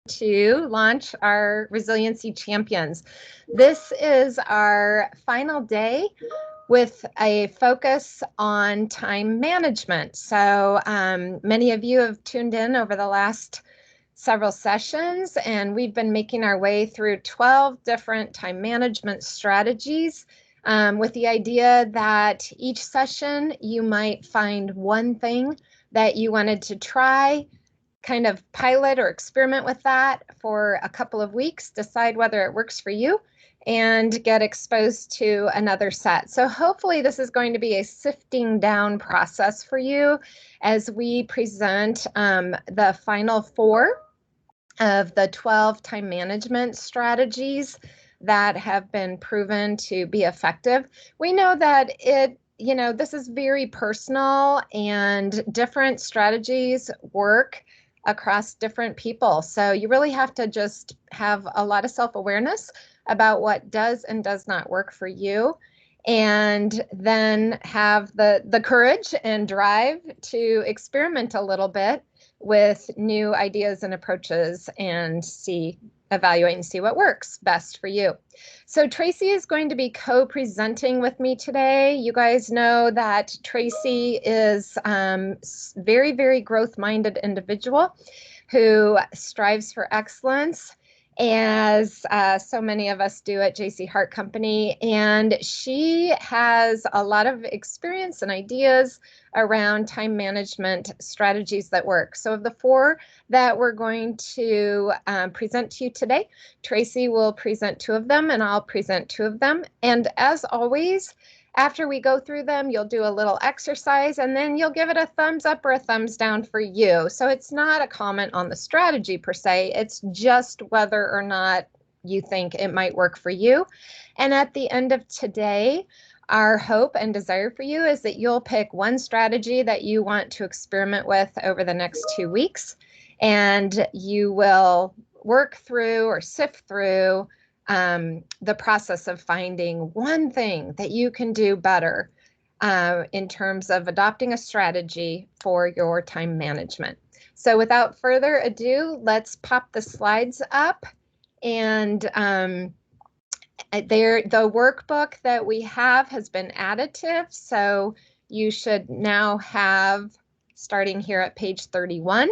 to launch our Resiliency Champions. This is our final day with a focus on time management. So many of you have tuned in over the last several sessions, and we've been making our way through 12 different time management strategies with the idea that each session you might find one thing that you wanted to try, kind of pilot or experiment with that for a couple of weeks, decide whether it works for you, and get exposed to another set. So hopefully this is going to be a sifting down process for you as we present the final 4 of the 12 time management strategies that have been proven to be effective. We know that this is very personal and different strategies work across different people. So you really have to just have a lot of self-awareness about what does and does not work for you, and then have the courage and drive to experiment a little bit with new ideas and approaches and evaluate and see what works best for you. So Tracy is going to be co-presenting with me today. You guys know that Tracy is very, very growth-minded individual who strives for excellence, as so many of us do at JC Hart Company. And she has a lot of experience and ideas around time management strategies that work. So of the 4 that we're going to present to you today, Tracy will present 2 of them and I'll present 2 of them. And as always, after we go through them, you'll do a little exercise and then you'll give it a thumbs up or a thumbs down for you. So it's not a comment on the strategy per se, it's just whether or not you think it might work for you. And at the end of today, our hope and desire for you is that you'll pick one strategy that you want to experiment with over the next 2 weeks, and you will work through or sift through the process of finding one thing that you can do better in terms of adopting a strategy for your time management. So without further ado, let's pop the slides up. And the workbook that we have has been additive, so you should now have, starting here at page 31,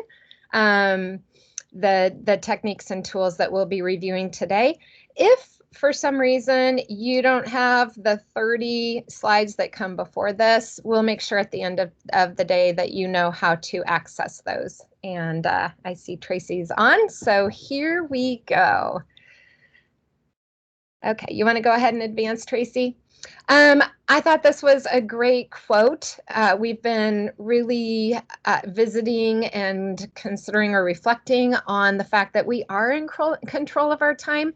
the techniques and tools that we'll be reviewing today. If for some reason you don't have the 30 slides that come before this, we'll make sure at the end of the day that you know how to access those. And I see Tracy's on, so here we go. Okay, you want to go ahead and advance, Tracy? I thought this was a great quote. We've been really visiting and considering or reflecting on the fact that we are in control of our time.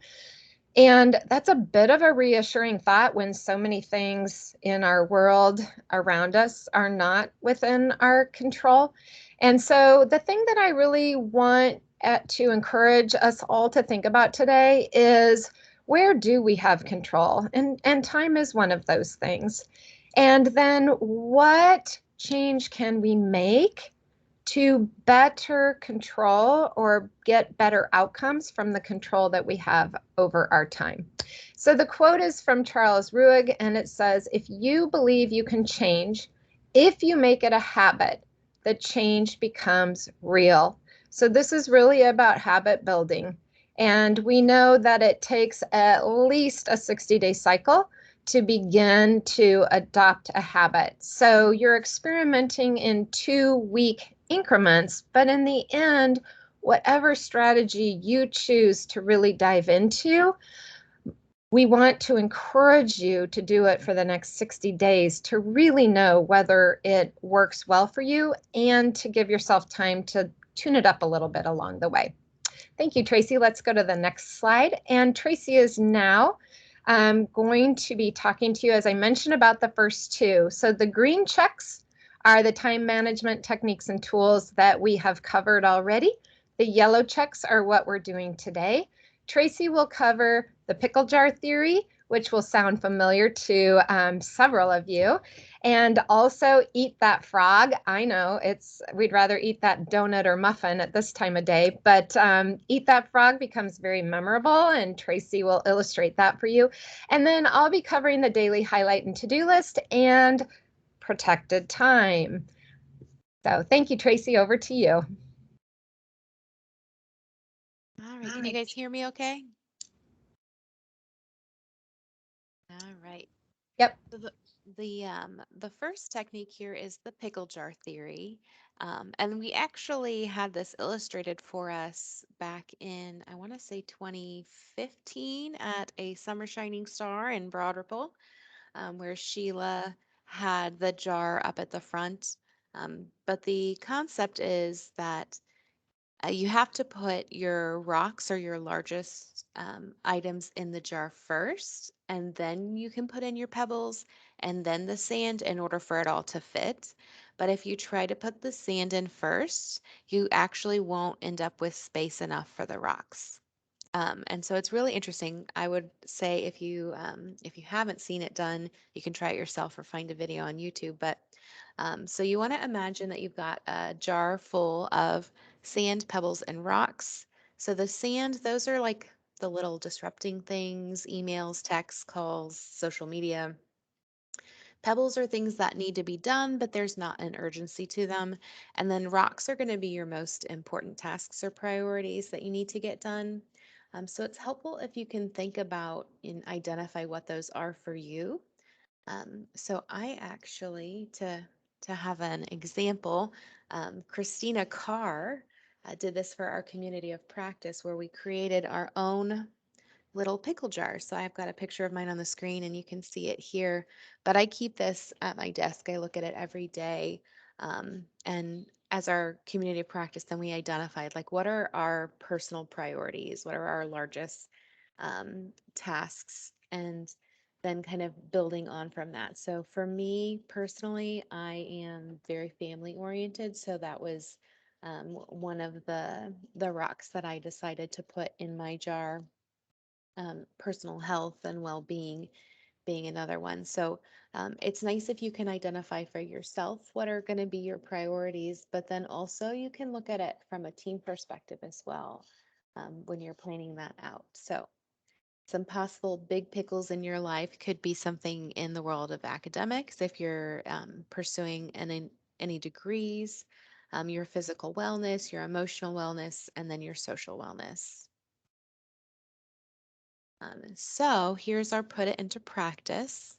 And that's a bit of a reassuring thought when so many things in our world around us are not within our control. And so the thing that I really want to encourage us all to think about today is, where do we have control? And time is one of those things. And then what change can we make to better control or get better outcomes from the control that we have over our time? So the quote is from Charles Ruig, and it says, "If you believe you can change, if you make it a habit, the change becomes real." So this is really about habit building. And we know that it takes at least a 60-day cycle to begin to adopt a habit. So you're experimenting in 2-week increments, but in the end, whatever strategy you choose to really dive into, we want to encourage you to do it for the next 60 days to really know whether it works well for you and to give yourself time to tune it up a little bit along the way. Thank you, Tracy. Let's go to the next slide. And Tracy is now going to be talking to you, as I mentioned, about the first 2. So the green checks are the time management techniques and tools that we have covered already. The yellow checks are what we're doing today. Tracy will cover the pickle jar theory, which will sound familiar to several of you. And also eat that frog. I know we'd rather eat that donut or muffin at this time of day, but eat that frog becomes very memorable, and Tracy will illustrate that for you. And then I'll be covering the daily highlight and to-do list and protected time. So thank you, Tracy. Over to you. All right. Can you guys hear me okay? All right. Yep. So the first technique here is the pickle jar theory. And we actually had this illustrated for us back in, I want to say 2015 at a Summer Shining Star in Broad Ripple, where Sheila had the jar up at the front. But the concept is that you have to put your rocks or your largest items in the jar first, and then you can put in your pebbles and then the sand in order for it all to fit. But if you try to put the sand in first, you actually won't end up with space enough for the rocks. And so it's really interesting. I would say if you haven't seen it done, you can try it yourself or find a video on YouTube. But so you want to imagine that you've got a jar full of sand, pebbles, and rocks. So the sand, those are like the little disrupting things, emails, texts, calls, social media. Pebbles are things that need to be done, but there's not an urgency to them. And then rocks are going to be your most important tasks or priorities that you need to get done. So it's helpful if you can think about and identify what those are for you. So I actually, to have an example, Christina Carr did this for our community of practice where we created our own little pickle jars. So I've got a picture of mine on the screen and you can see it here. But I keep this at my desk. I look at it every day. And as our community of practice, then we identified like what are our personal priorities? What are our largest tasks? And then kind of building on from that. So for me personally, I am very family oriented. So that was one of the rocks that I decided to put in my jar, personal health and well-being being another one. So it's nice if you can identify for yourself what are going to be your priorities, but then also you can look at it from a team perspective as well when you're planning that out. So some possible big pickles in your life could be something in the world of academics if you're pursuing any degrees, your physical wellness, your emotional wellness, and then your social wellness. So here's our put it into practice.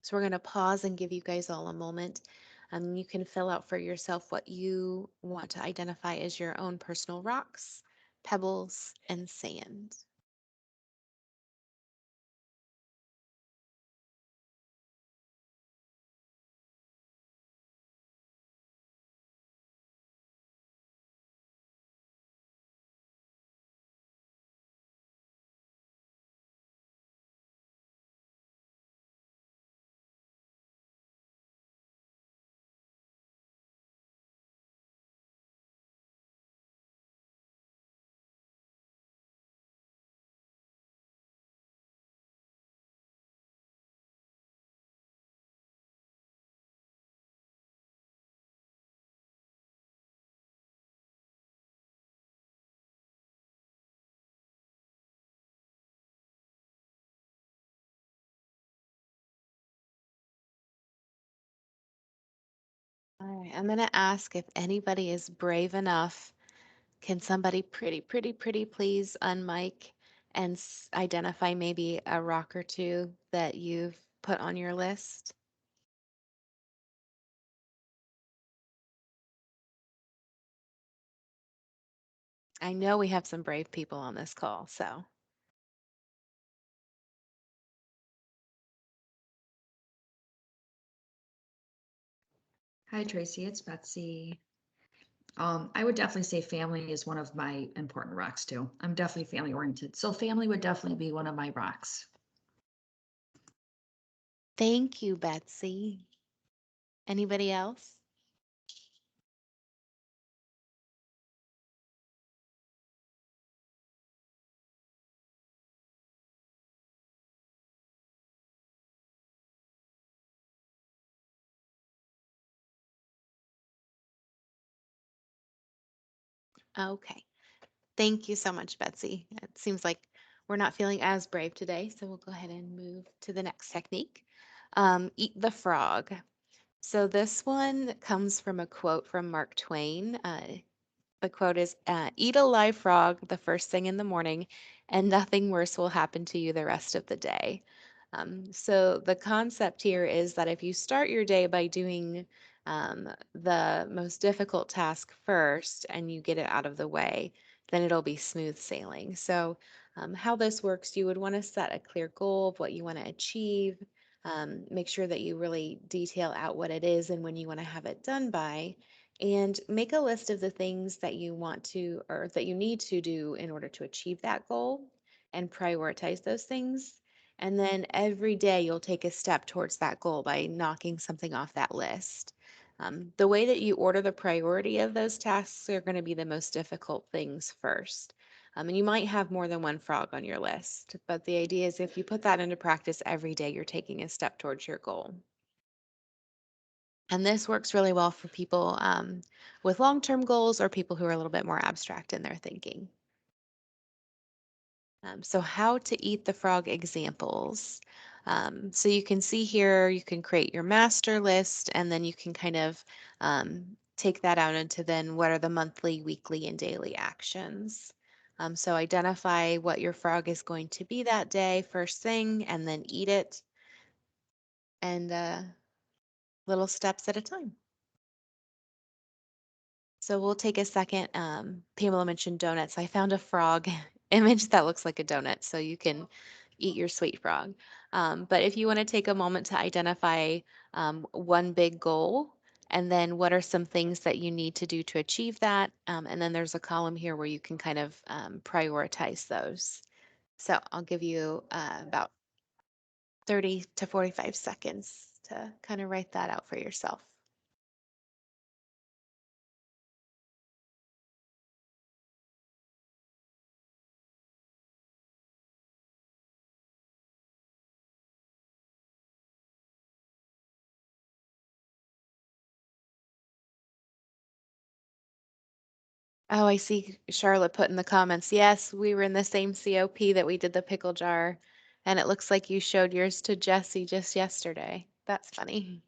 So we're going to pause and give you guys all a moment. You can fill out for yourself what you want to identify as your own personal rocks, pebbles, and sand. All right, I'm going to ask if anybody is brave enough. Can somebody pretty please unmic and identify maybe a rock or two that you've put on your list? I know we have some brave people on this call, so. Hi, Tracy. It's Betsy. I would definitely say family is one of my important rocks too. I'm definitely family oriented. So family would definitely be one of my rocks. Thank you, Betsy. Anybody else? Okay. Thank you so much, Betsy. It seems like we're not feeling as brave today, so we'll go ahead and move to the next technique. Eat the frog. So this one comes from a quote from Mark Twain. The quote is, eat a live frog the first thing in the morning, and nothing worse will happen to you the rest of the day. So the concept here is that if you start your day by doing the most difficult task first and you get it out of the way, then it'll be smooth sailing. So, how this works, you would want to set a clear goal of what you want to achieve. Make sure that you really detail out what it is and when you want to have it done by, and make a list of the things that you want to or that you need to do in order to achieve that goal and prioritize those things. And then every day you'll take a step towards that goal by knocking something off that list. The way that you order the priority of those tasks are going to be the most difficult things first. And you might have more than one frog on your list, but the idea is if you put that into practice every day, you're taking a step towards your goal. And this works really well for people with long-term goals or people who are a little bit more abstract in their thinking. So how to eat the frog examples. So you can see here, you can create your master list, and then you can kind of take that out into then what are the monthly, weekly, and daily actions. So identify what your frog is going to be that day, first thing, and then eat it, and little steps at a time. So we'll take a second. Pamela mentioned donuts. I found a frog image that looks like a donut, so you can eat your sweet frog. But if you want to take a moment to identify one big goal, and then what are some things that you need to do to achieve that, and then there's a column here where you can kind of prioritize those. So I'll give you about 30 to 45 seconds to kind of write that out for yourself. Oh, I see Charlotte put in the comments. Yes, we were in the same COP that we did the pickle jar, and it looks like you showed yours to Jesse just yesterday. That's funny.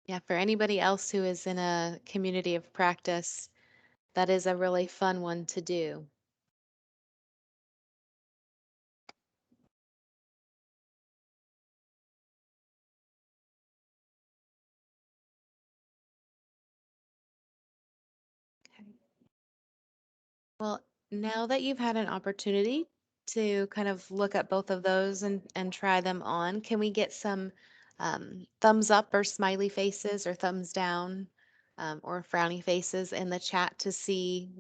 Yeah, for anybody else who is in a community of practice, that is a really fun one to do. Okay. Well, now that you've had an opportunity to kind of look at both of those and try them on, can we get some thumbs up or smiley faces or thumbs down or frowny faces in the chat to see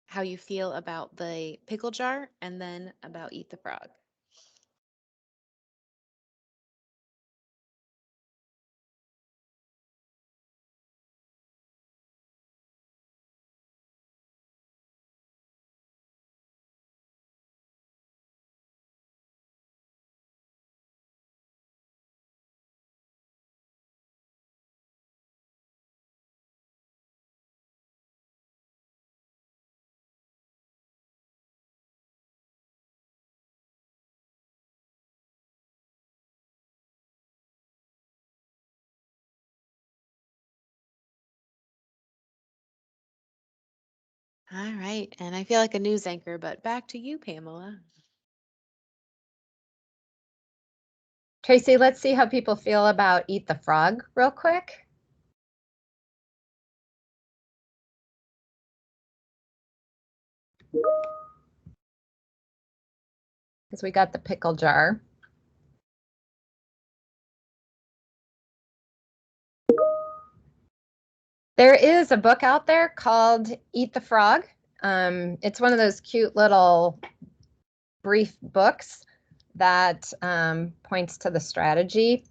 how you feel about the pickle jar and then about Eat the Frog? All right, and I feel like a news anchor, but back to you, Pamela. Tracy, let's see how people feel about Eat the Frog real quick. Because we got the pickle jar. There is a book out there called Eat the Frog. It's one of those cute little brief books that points to the strategy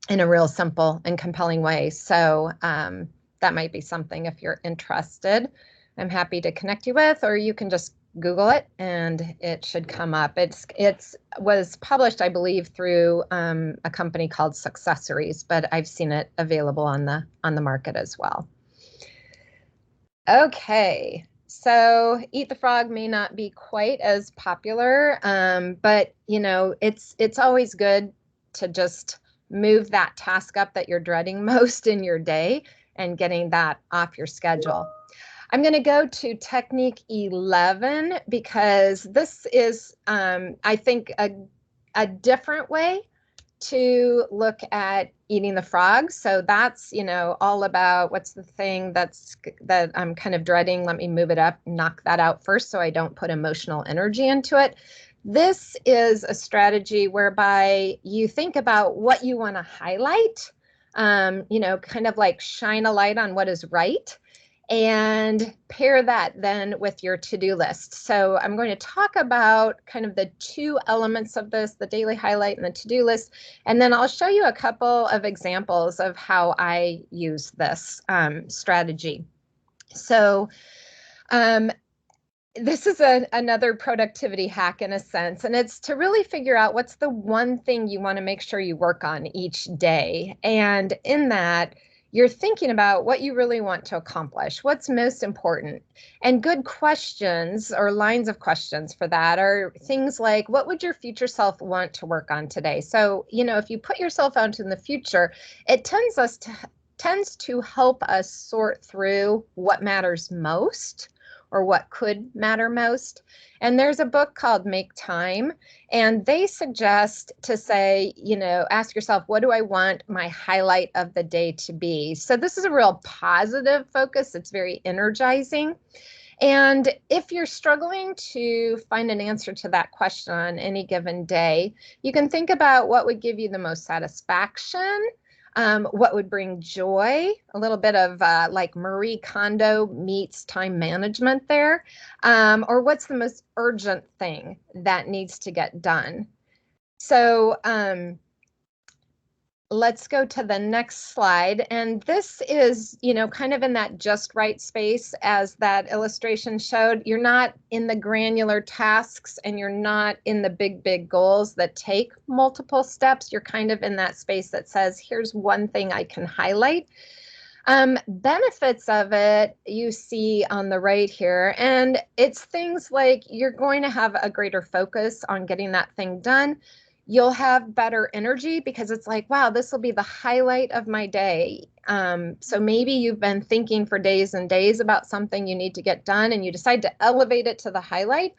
in a real simple and compelling way. So that might be something if you're interested. I'm happy to connect you with, or you can just Google it and it should come up. It's was published, I believe, through a company called Successories, but I've seen it available on the market as well. Okay, so Eat the Frog may not be quite as popular, but it's always good to just move that task up that you're dreading most in your day and getting that off your schedule. I'm going to go to technique 11 because this is, I think, a different way to look at eating the frog. So that's, all about what's the thing that I'm kind of dreading. Let me move it up, knock that out first so I don't put emotional energy into it. This is a strategy whereby you think about what you want to highlight, kind of like shine a light on what is right, and pair that then with your to-do list. So I'm going to talk about kind of the two elements of this, the daily highlight and the to-do list, and then I'll show you a couple of examples of how I use this strategy. So this is another productivity hack in a sense, and it's to really figure out what's the one thing you want to make sure you work on each day. And in that, you're thinking about what you really want to accomplish, what's most important. And good questions or lines of questions for that are things like, what would your future self want to work on today? So, if you put yourself out in the future, it tends to help us sort through what matters most or what could matter most. And there's a book called Make Time, and they suggest to say, ask yourself, what do I want my highlight of the day to be? So this is a real positive focus. It's very energizing. And if you're struggling to find an answer to that question on any given day, you can think about what would give you the most satisfaction, what would bring joy, a little bit of like Marie Kondo meets time management there, or what's the most urgent thing that needs to get done. So let's go to the next slide. And this is, kind of in that just right space as that illustration showed. You're not in the granular tasks and you're not in the big, big goals that take multiple steps. You're kind of in that space that says, here's one thing I can highlight. Benefits of it you see on the right here, and it's things like you're going to have a greater focus on getting that thing done. You'll have better energy because it's like, wow, this will be the highlight of my day. So maybe you've been thinking for days and days about something you need to get done and you decide to elevate it to the highlight,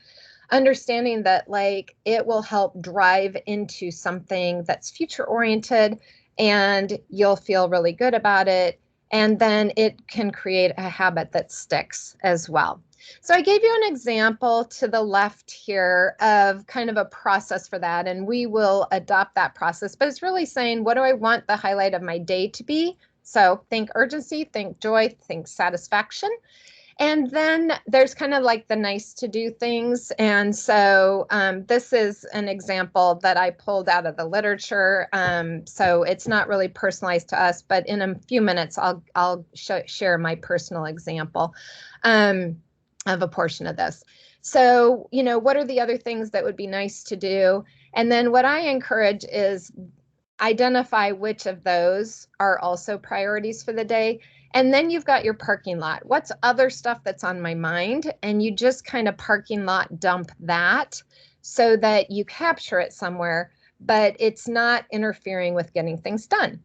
understanding that like it will help drive into something that's future oriented and you'll feel really good about it. And then it can create a habit that sticks as well. So I gave you an example to the left here of kind of a process for that, and we will adopt that process, but it's really saying, what do I want the highlight of my day to be? So think urgency, think joy, think satisfaction. And then there's kind of like the nice to do things. And so this is an example that I pulled out of the literature. So it's not really personalized to us, but in a few minutes, I'll share my personal example of a portion of this. So, what are the other things that would be nice to do? And then what I encourage is identify which of those are also priorities for the day. And then you've got your parking lot. What's other stuff that's on my mind? And you just kind of parking lot dump that so that you capture it somewhere, but it's not interfering with getting things done.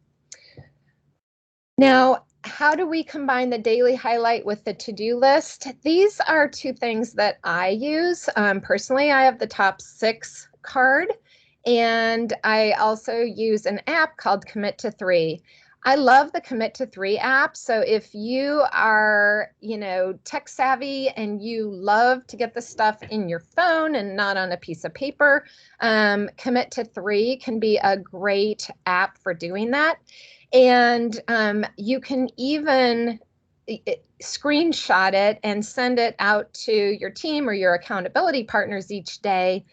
Now, how do we combine the daily highlight with the to-do list? These are two things that I use. Personally, I have the top 6 card, and I also use an app called Commit to 3. I love the Commit to 3 app. So if you are, tech savvy and you love to get the stuff in your phone and not on a piece of paper, Commit to 3 can be a great app for doing that. And you can even screenshot it and send it out to your team or your accountability partners each day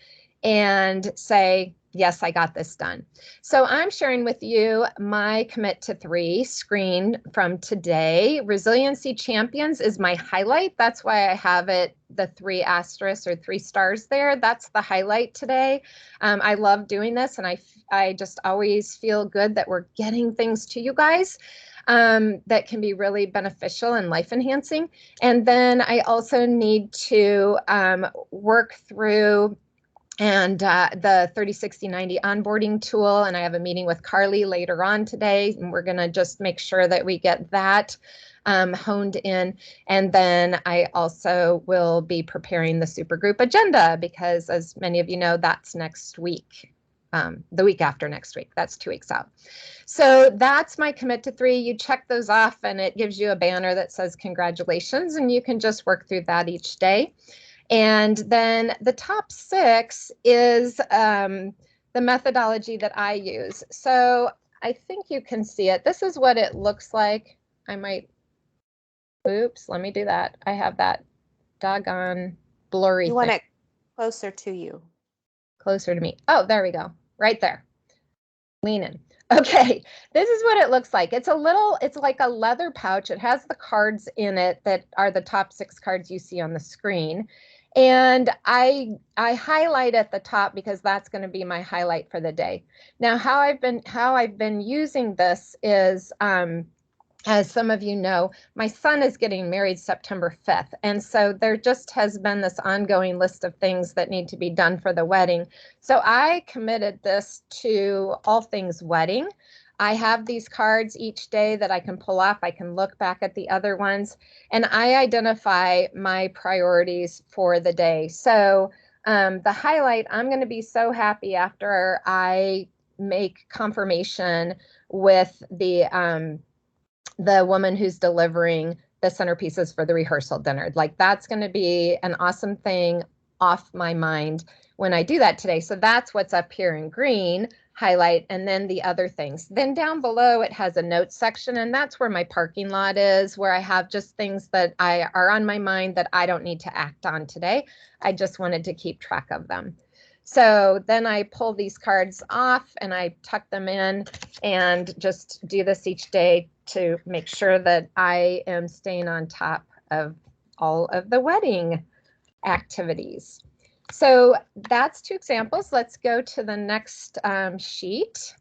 and say, Yes, I got this done. So I'm sharing with you my commit to 3 screen from today. Resiliency Champions is my highlight. That's why I have it, the 3 asterisks or 3 stars there. That's the highlight today. I love doing this, and I just always feel good that we're getting things to you guys that can be really beneficial and life enhancing. And then I also need to work through the 30, 60, 90 onboarding tool. And I have a meeting with Carly later on today, and we're going to just make sure that we get that honed in. And then I also will be preparing the supergroup agenda because, as many of you know, that's next week, the week after next week. That's 2 weeks out. So that's my commit to 3. You check those off and it gives you a banner that says congratulations, and you can just work through that each day. And then the top 6 is the methodology that I use. So I think you can see it. This is what it looks like. I might, oops, let me do that. I have that doggone blurry You want thing it closer to you. closer to me. Oh, there we go. Right there. Lean in. Okay, this is what it looks like. It's like a leather pouch. It has the cards in it that are the top 6 cards you see on the screen. And I highlight at the top because that's going to be my highlight for the day. Now, how I've been using this is, as some of you know, my son is getting married September 5th. And so there just has been this ongoing list of things that need to be done for the wedding. So I committed this to all things wedding. I have these cards each day that I can pull off. I can look back at the other ones, and I identify my priorities for the day. So the highlight, I'm going to be so happy after I make confirmation with the woman who's delivering the centerpieces for the rehearsal dinner. Like, that's going to be an awesome thing off my mind when I do that today. So that's what's up here in green, highlight, and then the other things. Then down below, it has a notes section, and that's where my parking lot is, where I have just things that are on my mind that I don't need to act on today. I just wanted to keep track of them. So then I pull these cards off and I tuck them in and just do this each day to make sure that I am staying on top of all of the wedding activities. So that's 2 examples. Let's go to the next sheet.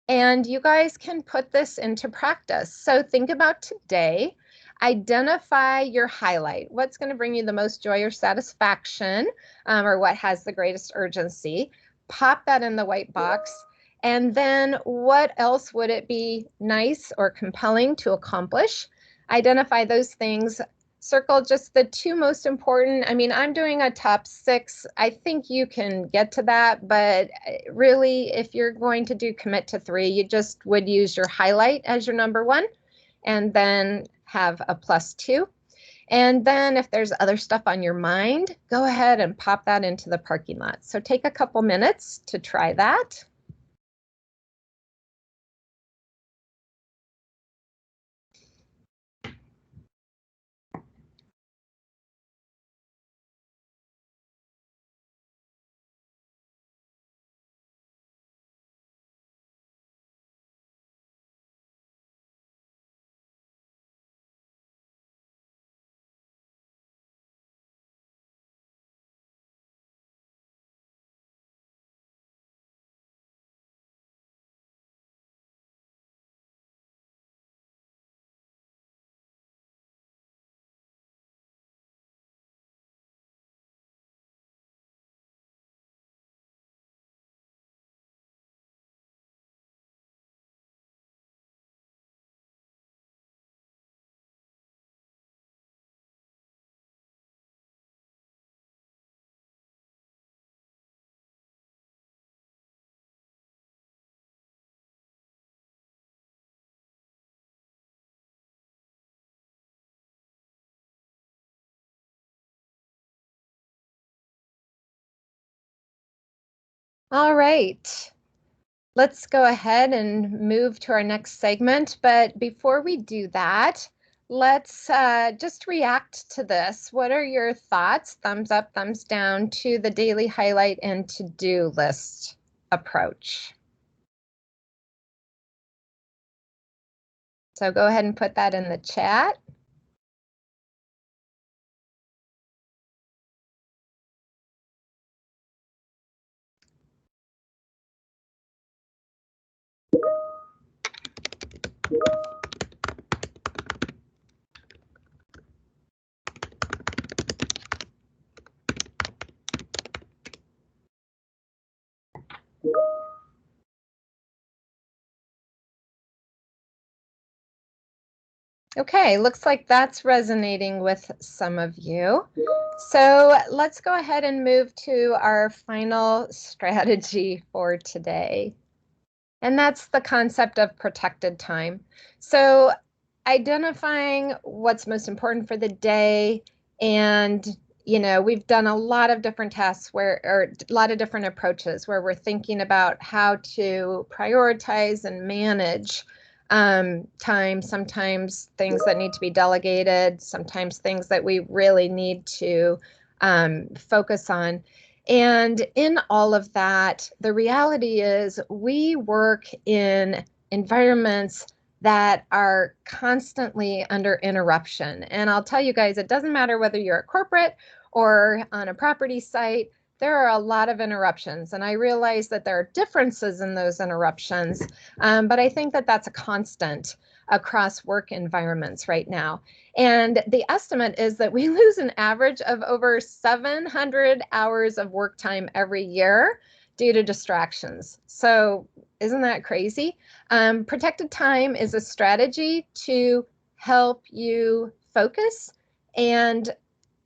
And you guys can put this into practice. So think about today. Identify your highlight. What's going to bring you the most joy or satisfaction, or what has the greatest urgency? Pop that in the white box. And then what else would it be nice or compelling to accomplish? Identify those things. Circle just the 2 most important. I mean, I'm doing a top 6. I think you can get to that, but really, if you're going to do commit to 3, you just would use your highlight as your number 1, and then have a +2. And then if there's other stuff on your mind, go ahead and pop that into the parking lot. So take a couple minutes to try that. All right. Let's go ahead and move to our next segment. But before we do that, let's just react to this. What are your thoughts? Thumbs up, thumbs down to the daily highlight and to-do list. approach. So go ahead and put that in the chat. Okay, looks like that's resonating with some of you. So let's go ahead and move to our final strategy for today. And that's the concept of protected time. So identifying what's most important for the day, and we've done a lot of different tests or a lot of different approaches where we're thinking about how to prioritize and manage time, sometimes things that need to be delegated, sometimes things that we really need to focus on. And in all of that, the reality is we work in environments that are constantly under interruption. And I'll tell you guys, it doesn't matter whether you're a corporate or on a property site, there are a lot of interruptions. And I realize that there are differences in those interruptions, but I think that that's a constant across work environments right now. And the estimate is that we lose an average of over 700 hours of work time every year due to distractions. So isn't that crazy? Protected time is a strategy to help you focus and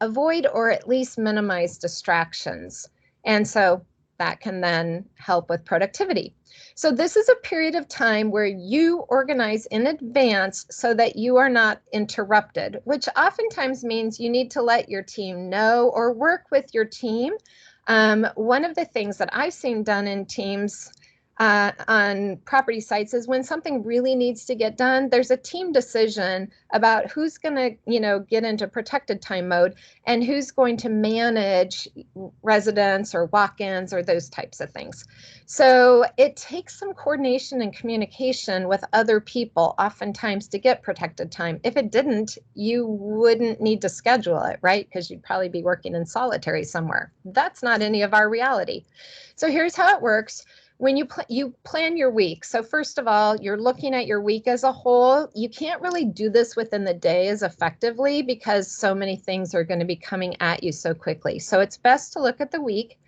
avoid or at least minimize distractions. And so that can then help with productivity. So this is a period of time where you organize in advance so that you are not interrupted, which oftentimes means you need to let your team know or work with your team. One of the things that I've seen done in teams on property sites is when something really needs to get done, there's a team decision about who's going to, get into protected time mode and who's going to manage residents or walk-ins or those types of things. So it takes some coordination and communication with other people oftentimes to get protected time. If it didn't, you wouldn't need to schedule it, right? Because you'd probably be working in solitary somewhere. That's not any of our reality. So here's how it works. When you plan your week. So first of all, you're looking at your week as a whole. You can't really do this within the day as effectively because so many things are going to be coming at you so quickly. So it's best to look at the week,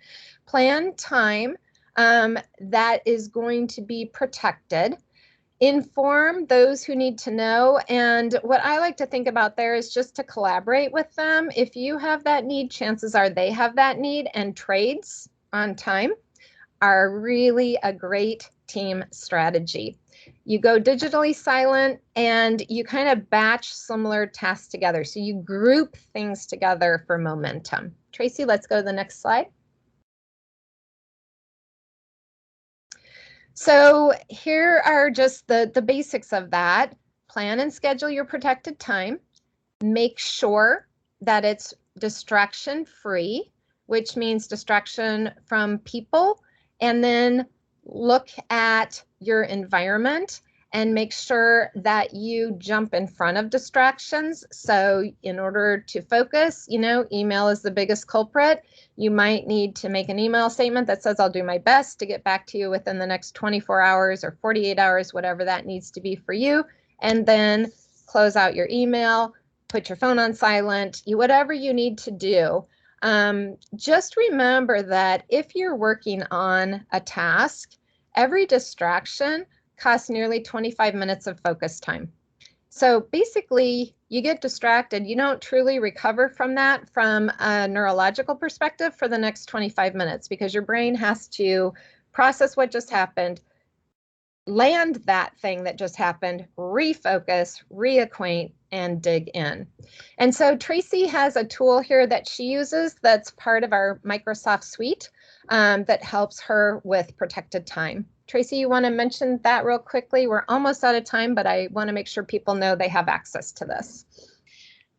plan time that is going to be protected, inform those who need to know. And what I like to think about there is just to collaborate with them. If you have that need, chances are they have that need, and trades on time are really a great team strategy. You go digitally silent and you kind of batch similar tasks together. So you group things together for momentum. Tracy, let's go to the next slide. So here are just the basics of that. Plan and schedule your protected time. Make sure that it's distraction free, which means distraction from people, and then look at your environment and make sure that you jump in front of distractions. So in order to focus, email is the biggest culprit. You might need to make an email statement that says, I'll do my best to get back to you within the next 24 hours or 48 hours, whatever that needs to be for you. And then close out your email, put your phone on silent, whatever you need to do. Just remember that if you're working on a task, every distraction costs nearly 25 minutes of focus time. So basically, you get distracted. You don't truly recover from that from a neurological perspective for the next 25 minutes because your brain has to process what just happened, land that thing that just happened, refocus, reacquaint, and dig in. And so Tracy has a tool here that she uses that's part of our Microsoft suite that helps her with protected time. Tracy, you want to mention that real quickly? We're almost out of time, but I want to make sure people know they have access to this.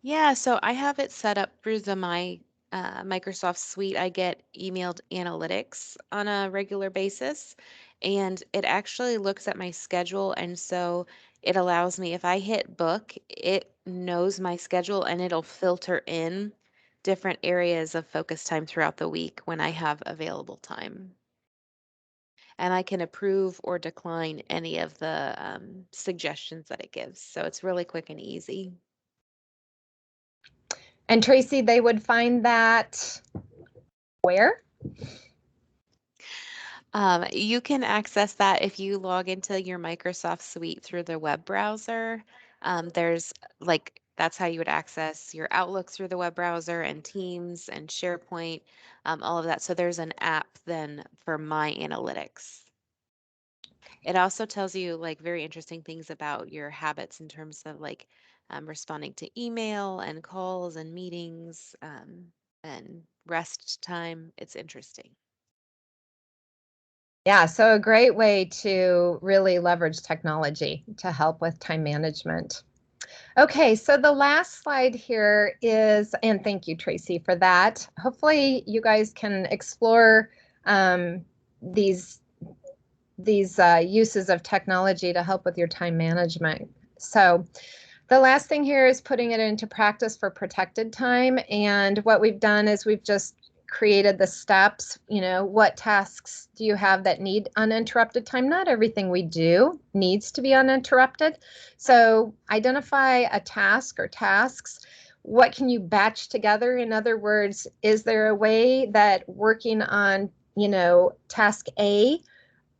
Yeah, so I have it set up through the My Microsoft Suite, I get emailed analytics on a regular basis, and it actually looks at my schedule. And so it allows me, if I hit book, it knows my schedule and it'll filter in different areas of focus time throughout the week when I have available time. And I can approve or decline any of the suggestions that it gives. So it's really quick and easy. And Tracy, they would find that where? You can access that if you log into your Microsoft Suite through the web browser. There's like that's how you would access your Outlook through the web browser and Teams and SharePoint, all of that. So there's an app then for My Analytics. It also tells you like very interesting things about your habits in terms of like responding to email and calls and meetings and rest time. It's interesting. Yeah, so a great way to really leverage technology to help with time management. Okay, so the last slide here is, and thank you, Tracy, for that. Hopefully, you guys can explore um, these uses of technology to help with your time management. So the last thing here is putting it into practice for protected time. And what we've done is we've just created the steps. What tasks do you have that need uninterrupted time? Not everything we do needs to be uninterrupted. So identify a task or tasks. What can you batch together? In other words, is there a way that working on, task A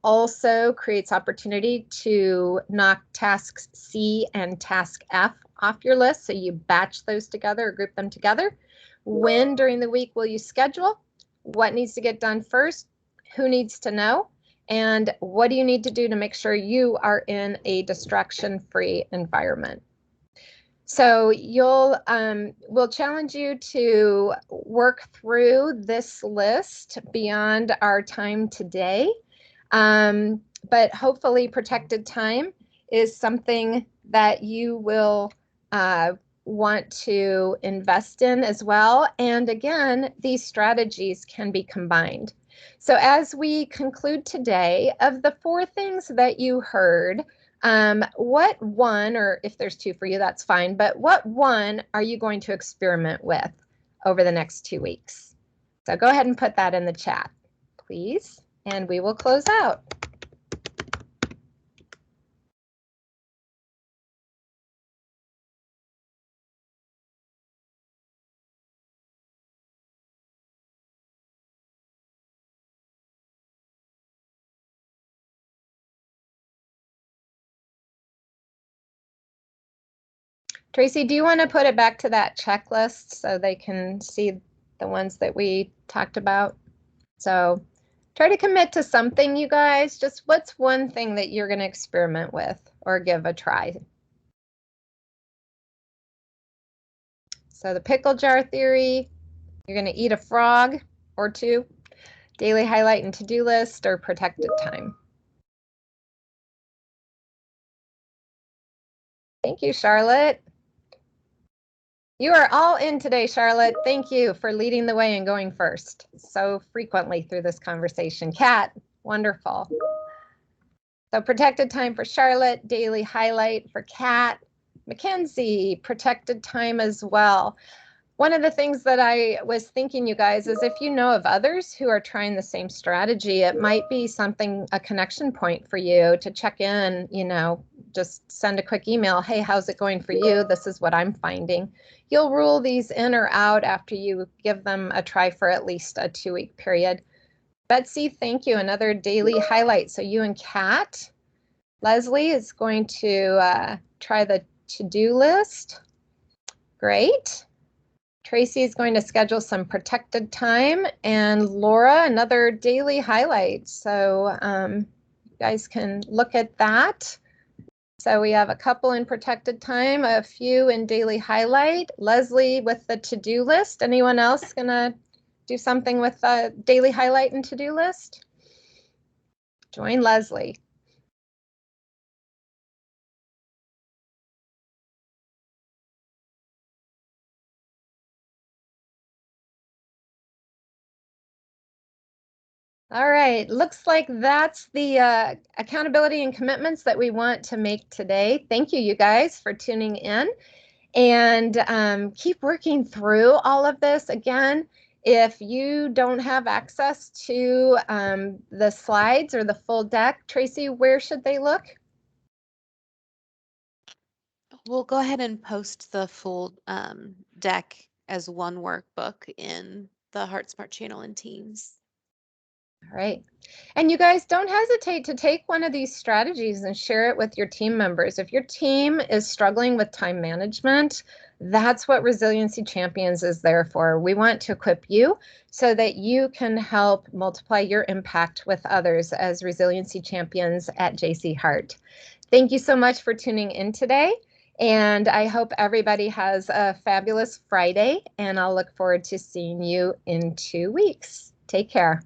also creates opportunity to knock tasks C and task F off your list? So you batch those together or group them together. When during the week will you schedule? What needs to get done first? Who needs to know? And what do you need to do to make sure you are in a distraction-free environment? So we'll challenge you to work through this list beyond our time today. But hopefully protected time is something that you will want to invest in as well. And again, these strategies can be combined. So as we conclude today, of the 4 things that you heard, what one, or if there's 2 for you, that's fine, but what one are you going to experiment with over the next 2 weeks? So go ahead and put that in the chat, please, and we will close out. Tracy, do you want to put it back to that checklist so they can see the ones that we talked about? So try to commit to something, you guys. Just what's one thing that you're going to experiment with or give a try? So the pickle jar theory, you're going to eat a frog or 2, daily highlight and to-do list, or protected time. Thank you, Charlotte. You are all in today, Charlotte. Thank you for leading the way and going first so frequently through this conversation. Kat, wonderful. So protected time for Charlotte, daily highlight for Kat. Mackenzie, protected time as well. One of the things that I was thinking, you guys, is if you know of others who are trying the same strategy, it might be something, a connection point for you to check in, just send a quick email. Hey, how's it going for you? This is what I'm finding. You'll rule these in or out after you give them a try for at least a 2-week period. Betsy, thank you. Another daily highlight. So you and Kat. Leslie is going to try the to-do list. Great. Tracy is going to schedule some protected time, and Laura, another daily highlight. So you guys can look at that. So we have a couple in protected time, a few in daily highlight. Leslie with the to-do list. Anyone else gonna do something with the daily highlight and to-do list? Join Leslie. All right. Looks like that's the accountability and commitments that we want to make today. Thank you, you guys, for tuning in. And keep working through all of this. Again, if you don't have access to the slides or the full deck, Tracy, where should they look? We'll go ahead and post the full deck as one workbook in the HeartSmart channel in Teams. All right. And you guys don't hesitate to take one of these strategies and share it with your team members. If your team is struggling with time management, that's what Resiliency Champions is there for. We want to equip you so that you can help multiply your impact with others as Resiliency Champions at JC Hart. Thank you so much for tuning in today. And I hope everybody has a fabulous Friday. And I'll look forward to seeing you in 2 weeks. Take care.